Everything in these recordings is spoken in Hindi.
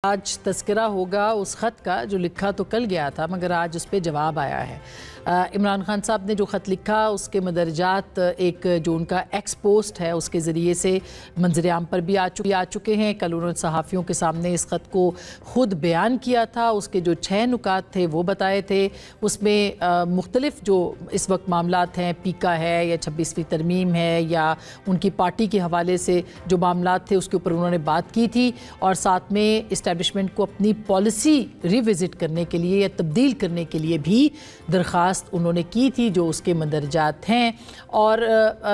आज तस्करा होगा उस ख़त का जो लिखा तो कल गया था, मगर आज उस पर जवाब आया है। इमरान खान साहब ने जो ख़त लिखा उसके मदरजात एक जो उनका एक्स पोस्ट है उसके ज़रिए से मंजर-ए-आम पर भी आ चुके हैं। कल उन्होंने सहाफ़ियों के सामने इस ख़त को ख़ुद बयान किया था। उसके जो 6 नुकात थे वो बताए थे। उसमें मुख्तलिफ़ जो इस वक्त मामलात हैं, पीका है या 26वीं तरमीम है या उनकी पार्टी के हवाले से जो मामलात थे उसके ऊपर उन्होंने बात की थी और साथ में इस्टेब्लिशमेंट को अपनी पॉलिसी रिविज़िट करने के लिए या तब्दील करने के लिए भी दरख्वास्त उन्होंने की थी जो उसके मंदरजात हैं। और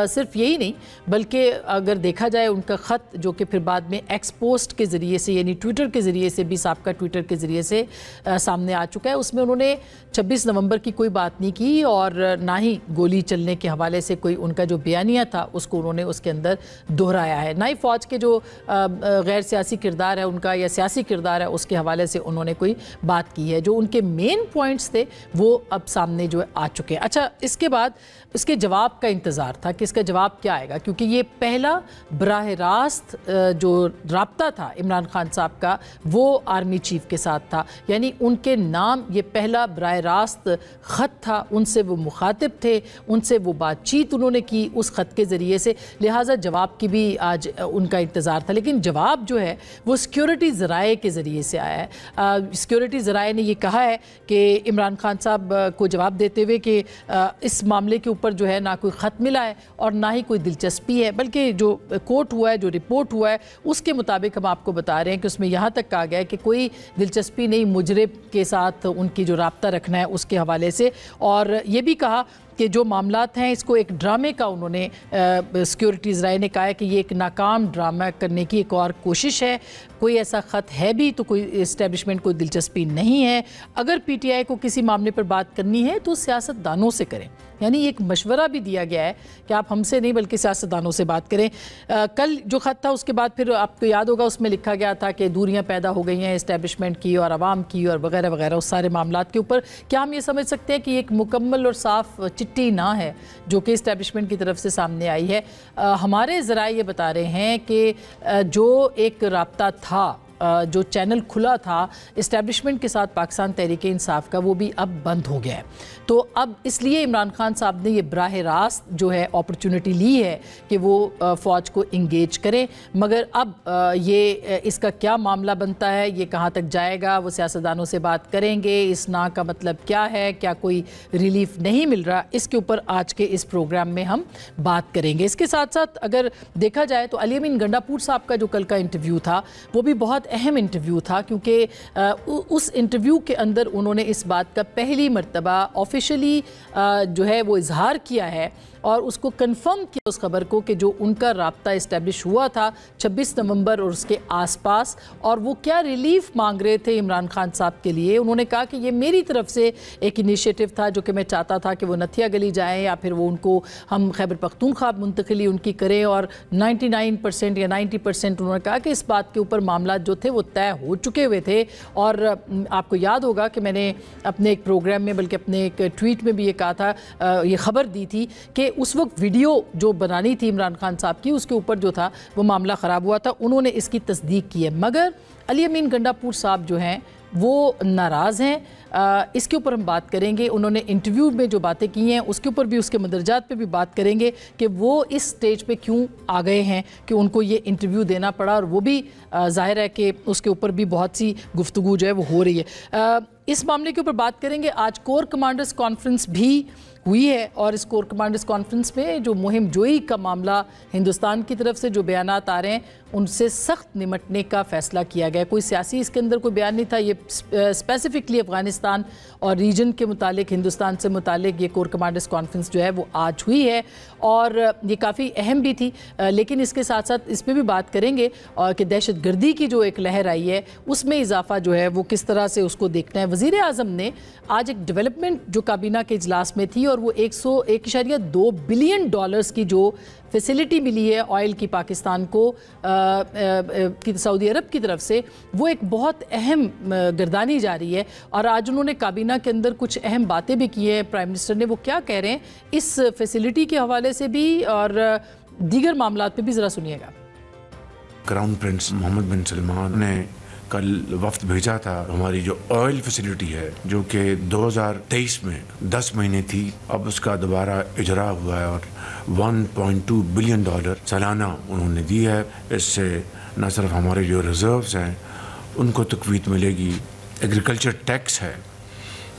सिर्फ यही नहीं बल्कि अगर देखा जाए उनका ख़त जो कि फिर बाद में एक्स पोस्ट के ज़रिए से यानी ट्विटर के ज़रिए से भी साबका ट्विटर के ज़रिए से सामने आ चुका है, उसमें उन्होंने 26 नवंबर की कोई बात नहीं की और ना ही गोली चलने के हवाले से कोई उनका जो बयानिया था उसको उन्होंने उसके अंदर दोहराया है। ना ही फ़ौज के जो गैर सियासी किरदार है उनका या सियासी किरदार है उसके हवाले से उन्होंने कोई बात की है। जो उनके मेन पॉइंट्स थे वो अब सामने जो है आ चुके हैं। अच्छा, इसके बाद इसके जवाब का इंतज़ार था कि इसका जवाब क्या आएगा, क्योंकि ये पहला बराह रास्त जो राब्ता था इमरान खान साहब का वो आर्मी चीफ के साथ था, यानी उनके नाम ये पहला बराह रास्त ख़त था, उनसे वो मुखातिब थे, उनसे वो बातचीत उन्होंने की उस ख़त के ज़रिए से, लिहाजा जवाब की भी आज उनका इंतज़ार था। लेकिन जवाब जो है वो सिक्योरिटी ज़राए के ज़रिए से आया है। सिक्योरिटी ज़राए ने ये कहा है कि इमरान खान साहब को जवाब देते हुए कि इस मामले के ऊपर जो है ना कोई ख़त मिला है और ना ही कोई दिलचस्पी है, बल्कि जो कोर्ट हुआ है, जो रिपोर्ट हुआ है उसके मुताबिक हम आपको बता रहे हैं कि उसमें यहाँ तक कहा गया है कि कोई दिलचस्पी नहीं मुजरिम के साथ उनकी जो राब्ता रखना है उसके हवाले से। और ये भी कहा कि जो मामलात हैं इसको एक ड्रामे का उन्होंने सिक्योरिटीज़ राय ने कहा है कि ये एक नाकाम ड्रामा करने की एक और कोशिश है। कोई ऐसा ख़त है भी तो कोई इस्टेब्लिशमेंट को दिलचस्पी नहीं है। अगर पीटीआई को किसी मामले पर बात करनी है तो सियासतदानों से करें, यानी एक मशवरा भी दिया गया है कि आप हमसे नहीं बल्कि सियासतदानों से बात करें। कल जो ख़त था उसके बाद फिर आपको याद होगा उसमें लिखा गया था कि दूरियां पैदा हो गई हैं इस्टेब्लिशमेंट की और आवाम की और वगैरह वगैरह उस सारे मामलात के ऊपर। क्या हम ये समझ सकते हैं कि एक मुकम्मल और साफ़ चिट्ठी ना है जो कि इस्टेब्लिशमेंट की तरफ से सामने आई है? हमारे ज़राए ये बता रहे हैं कि जो एक राब्ता था, जो चैनल खुला था इस्टेब्लिशमेंट के साथ पाकिस्तान तहरीक इंसाफ का, वो भी अब बंद हो गया है। तो अब इसलिए इमरान खान साहब ने ये बराह रास्त जो है अपॉर्चुनिटी ली है कि वो फ़ौज को इंगेज करें, मगर अब ये इसका क्या मामला बनता है, ये कहाँ तक जाएगा, वो सियासतदानों से बात करेंगे, इस ना का मतलब क्या है, क्या कोई रिलीफ नहीं मिल रहा, इसके ऊपर आज के इस प्रोग्राम में हम बात करेंगे। इसके साथ साथ अगर देखा जाए तो अली अमीन गंडापुर साहब का जो कल का इंटरव्यू था वो भी बहुत अहम इंटरव्यू था, क्योंकि उस इंटरव्यू के अंदर उन्होंने इस बात का पहली मर्तबा ऑफिशियली जो है वो इजहार किया है और उसको कंफर्म किया उस खबर को कि जो उनका राब्ता इस्टेब्लिश हुआ था 26 नवंबर और उसके आसपास, और वो क्या रिलीफ मांग रहे थे इमरान खान साहब के लिए। उन्होंने कहा कि ये मेरी तरफ से एक इनिशिएटिव था जो कि मैं चाहता था कि वो नथिया गली जाएँ या फिर वो उनको हम खैबर पख्तूनख्वा मुंतकिली उनकी करें, और 99% या 90% उन्होंने कहा कि इस बात के ऊपर मामला जो थे वो तय हो चुके हुए थे। और आपको याद होगा कि मैंने अपने एक प्रोग्राम में बल्कि अपने एक ट्वीट में भी ये कहा था, ये खबर दी थी कि उस वक्त वीडियो जो बनानी थी इमरान खान साहब की उसके ऊपर जो था वो मामला ख़राब हुआ था। उन्होंने इसकी तस्दीक की है, मगर अली अमीन गंडापुर साहब जो हैं वो नाराज़ हैं। इसके ऊपर हम बात करेंगे। उन्होंने इंटरव्यू में जो बातें की हैं उसके ऊपर भी, उसके मदरजात पे भी बात करेंगे कि वो इस स्टेज पे क्यों आ गए हैं कि उनको ये इंटरव्यू देना पड़ा, और वो भी जाहिर है कि उसके ऊपर भी बहुत सी गुफ्तगू जो है वो हो रही है। इस मामले के ऊपर बात करेंगे। आज कोर कमांडर्स कॉन्फ्रेंस भी हुई है और इस कोर कमांडर्स कॉन्फ्रेंस में जो मुहिम जोई का मामला हिंदुस्तान की तरफ से जो बयानात आ रहे हैं उनसे सख्त निमटने का फ़ैसला किया गया। कोई सियासी इसके अंदर कोई बयान नहीं था, ये स्पेसिफिकली अफ़गानिस्तान और रीजन के मुतालिक, हिंदुस्तान से मुतालिक ये कोर कमांडर्स कॉन्फ्रेंस जो है वो आज हुई है और ये काफ़ी अहम भी थी। लेकिन इसके साथ साथ इस पर भी बात करेंगे और कि दहशत गर्दी की जो एक लहर आई है उसमें इजाफा जो है वो किस तरह से उसको देखना है। वज़ीर आज़म ने आज एक डेवलपमेंट जो काबीना के इजलास में थी और वो 101.2 बिलियन डॉलर्स की जो फैसिलिटी मिली है ऑयल की पाकिस्तान को सऊदी अरब की तरफ से, वो एक बहुत अहम गर्दानी जा रही है। और आज उन्होंने काबीना के अंदर कुछ अहम बातें भी की हैं प्राइम मिनिस्टर ने। वो क्या कह रहे हैं इस फैसिलिटी के हवाले से भी और दीगर मामलात पे भी ज़रा सुनिएगा। क्राउन प्रिंस मोहम्मद बिन सलमान ने कल वफ्द भेजा था। हमारी जो ऑयल फैसिलिटी है जो कि 2023 में 10 महीने थी, अब उसका दोबारा इजरा हुआ है और $1.2 बिलियन सालाना उन्होंने दी है। इससे न सिर्फ हमारे जो रिजर्व्स हैं उनको तकवीत मिलेगी, एग्रीकल्चर टैक्स है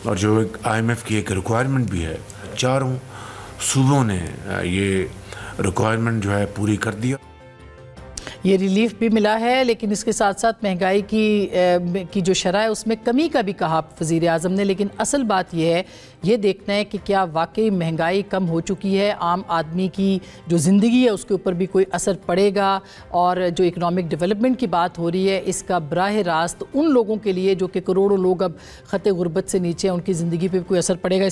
और जो एक IMF की एक रिक्वायरमेंट भी है, चारों सूबों ने ये रिक्वायरमेंट जो है पूरी कर दिया। ये रिलीफ भी मिला है, लेकिन इसके साथ साथ महंगाई की जो शरह है उसमें कमी का भी कहा वज़ीर आज़म ने। लेकिन असल बात यह है, ये देखना है कि क्या वाकई महंगाई कम हो चुकी है, आम आदमी की जो ज़िंदगी है उसके ऊपर भी कोई असर पड़ेगा, और जो इकनॉमिक डेवलपमेंट की बात हो रही है इसका बराह रास्त उन लोगों के लिए जो कि करोड़ों लोग अब ख़त गुर्बत से नीचे हैं, उनकी ज़िंदगी पर भी कोई असर पड़ेगा।